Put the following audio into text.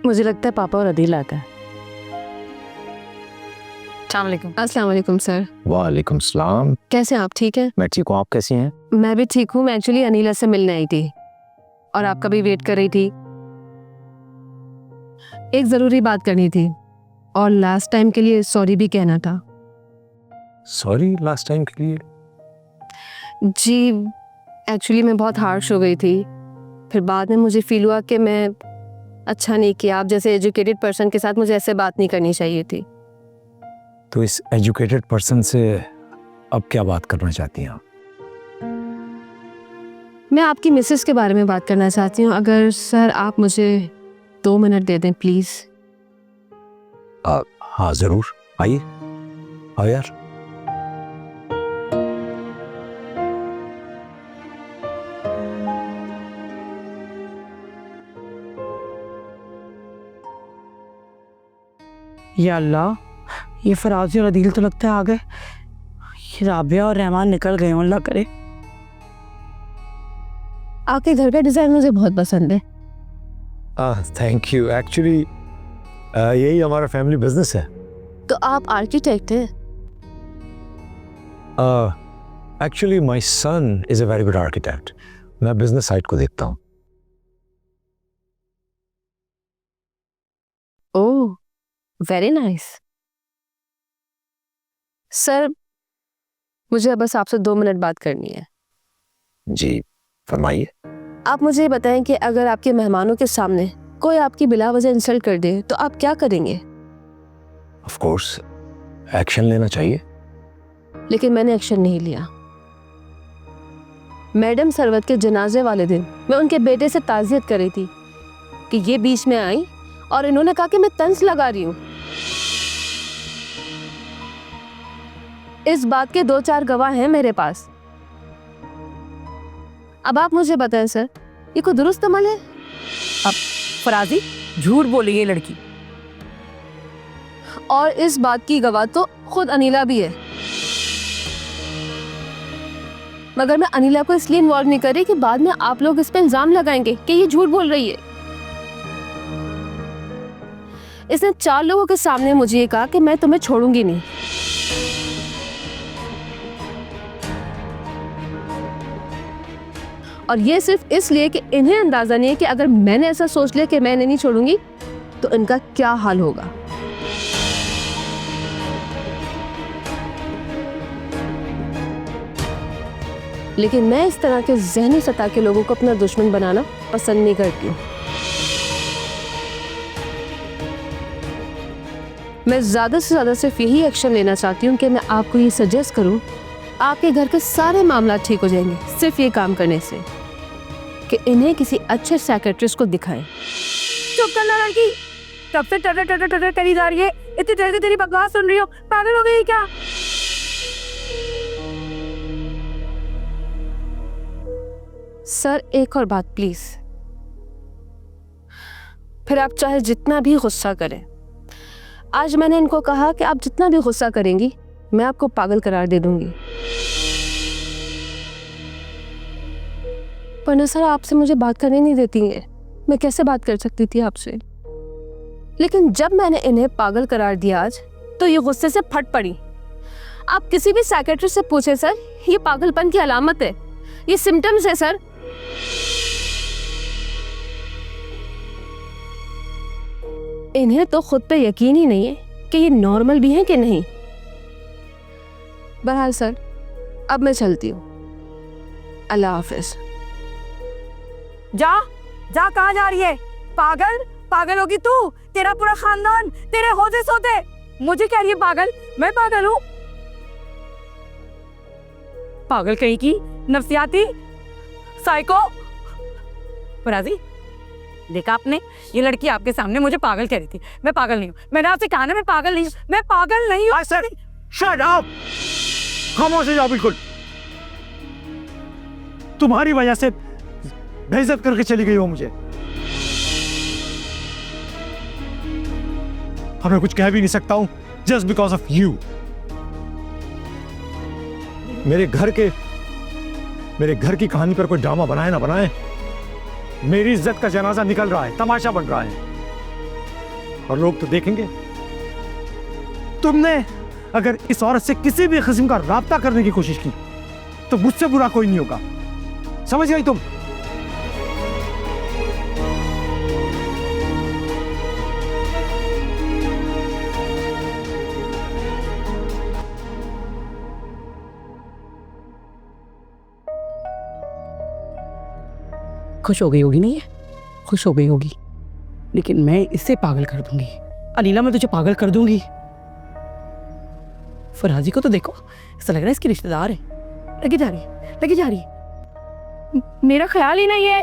मुझे लगता है पापा और अदील आता है। अस्सलाम वालेकुम सर। वालेकुम सलाम। कैसे हैं आप? ठीक है। मैं ठीक हूँ, आप कैसी हैं? मैं भी ठीक हूँ। मैं एक्चुअली अनीला से मिलने आई थी और आपका भी वेट कर रही थी। एक ज़रूरी बात करनी थी और लास्ट टाइम के लिए सॉरी भी कहना था। सॉरी लास्ट टाइम के लिए? जी एक्चुअली मैं बहुत हार्श हो गई थी, फिर बाद में मुझे फील हुआ कि मैं अच्छा नहीं किया। आप जैसे एजुकेटेड पर्सन के साथ मुझे ऐसे बात नहीं करनी चाहिए थी। तो इस एजुकेटेड पर्सन से अब क्या बात करना चाहती हैं आप? मैं आपकी मिसेस के बारे में बात करना चाहती हूँ। अगर सर आप मुझे 2 मिनट दे दें प्लीज़। हाँ ज़रूर, आइए। आओ यार। या अल्लाह, ये फराजी और अदील तो लगता है आ गए। ये राबिया और रहमान निकल गए, अल्लाह करे। आपके घर का डिज़ाइन मुझे बहुत पसंद है। Thank you. एक्चुअली यही हमारा फैमिली बिजनेस है। तो आप आर्किटेक्ट हैं? Actually my son is a very good architect. मैं बिजनेस साइड को देखता हूँ। Oh very nice. सर मुझे बस आपसे 2 मिनट बात करनी है। जी फरमाइए। आप मुझे ये बताएं कि अगर आपके मेहमानों के सामने कोई आपकी बिला वजह इंसल्ट कर दे तो आप क्या करेंगे? ऑफ कोर्स एक्शन लेना चाहिए। लेकिन मैंने एक्शन नहीं लिया। मैडम सरवत के जनाजे वाले दिन मैं उनके बेटे से ताज़ियत कर रही थी कि ये बीच में आई और इन्होंने कहा कि मैं तंज लगा रही हूं। इस बात के 2-4 गवाह हैं मेरे पास। अब आप मुझे बताएं सर, ये कोई दुरुस्त अमल है? अब फराजी झूठ बोली ये लड़की। और इस बात की गवाह तो खुद अनीला भी है। मगर मैं अनीला को इसलिए इन्वॉल्व नहीं कर रही कि बाद में आप लोग इस पे इल्जाम लगाएंगे कि ये झूठ बोल रही है। इसने 4 लोगों के सामने मुझे ये कहा कि मैं तुम्हें छोड़ूंगी नहीं। और ये सिर्फ इसलिए कि इन्हें अंदाजा नहीं है कि अगर मैंने ऐसा सोच लिया कि मैं इन्हें नहीं छोड़ूंगी तो इनका क्या हाल होगा। लेकिन मैं इस तरह के ज़हनी सतह के लोगों को अपना दुश्मन बनाना पसंद नहीं करती हूँ। मैं ज़्यादा से ज़्यादा सिर्फ यही एक्शन लेना चाहती हूँ कि मैं आपको ये सजेस्ट करूँ, आपके घर के सारे मामला ठीक हो जाएंगे सिर्फ ये काम करने से कि इन्हें किसी अच्छे साइकियाट्रिस्ट को दिखाएं। चुप कर लड़की, कब से टटर टटर टटर करी जा रही है। इतनी देर से तेरी बकवास सुन रही हो, पागल हो गई क्या? सर एक और बात प्लीज। फिर आप चाहे जितना भी गुस्सा करें, आज मैंने इनको कहा कि आप जितना भी गुस्सा करेंगी मैं आपको पागल करार दे दूंगी। पर ना सर आपसे मुझे बात करने नहीं देती है। मैं कैसे बात कर सकती थी आपसे? लेकिन जब मैंने इन्हें पागल करार दिया आज तो ये गुस्से से फट पड़ी। आप किसी भी साइकियाट्रिस्ट से पूछे सर, ये पागलपन की अलामत है, ये सिम्टम्स है सर। इन्हें तो खुद पे यकीन ही नहीं है कि ये नॉर्मल भी हैं कि नहीं। बहरहाल सर अब मैं चलती हूँ। अल्लाह हाफिज। जा जा, कहाँ जा रही है? पागल पागल होगी तू, तेरा पूरा खानदान तेरे होते सोते। मुझे कह रही है पागल? मैं पागल हूँ? पागल कहीं की, नफसियाती साइको। फराजी देखा आपने, ये लड़की आपके सामने मुझे पागल कह रही थी। मैं पागल नहीं हूँ। मैंने आपसे कहा ना मैं पागल नहीं हूँ, मैं पागल नहीं हूँ। सर शट अप, खामोश हो जाओ बिल्कुल। तुम्हारी वजह से बेइज्जत करके चली गई हो मुझे। अब मैं कुछ कह भी नहीं सकता हूं जस्ट बिकॉज ऑफ यू। मेरे घर की कहानी पर कोई ड्रामा बनाए ना बनाए, मेरी इज्जत का जनाजा निकल रहा है, तमाशा बन रहा है। और लोग तो देखेंगे। तुमने अगर इस औरत से किसी भी किस्म का राब्ता करने की कोशिश की तो मुझसे बुरा कोई नहीं होगा, समझ गई तुम? खुश हो गई होगी, नहीं है? खुश हो गई होगी, लेकिन मैं इसे पागल कर दूंगी। अनीला, मैं तुझे पागल कर दूंगी। फराजी को तो देखो, ऐसा लग रहा है इसकी रिश्तेदार है। लगी जा रही है। मेरा ख्याल ही नहीं है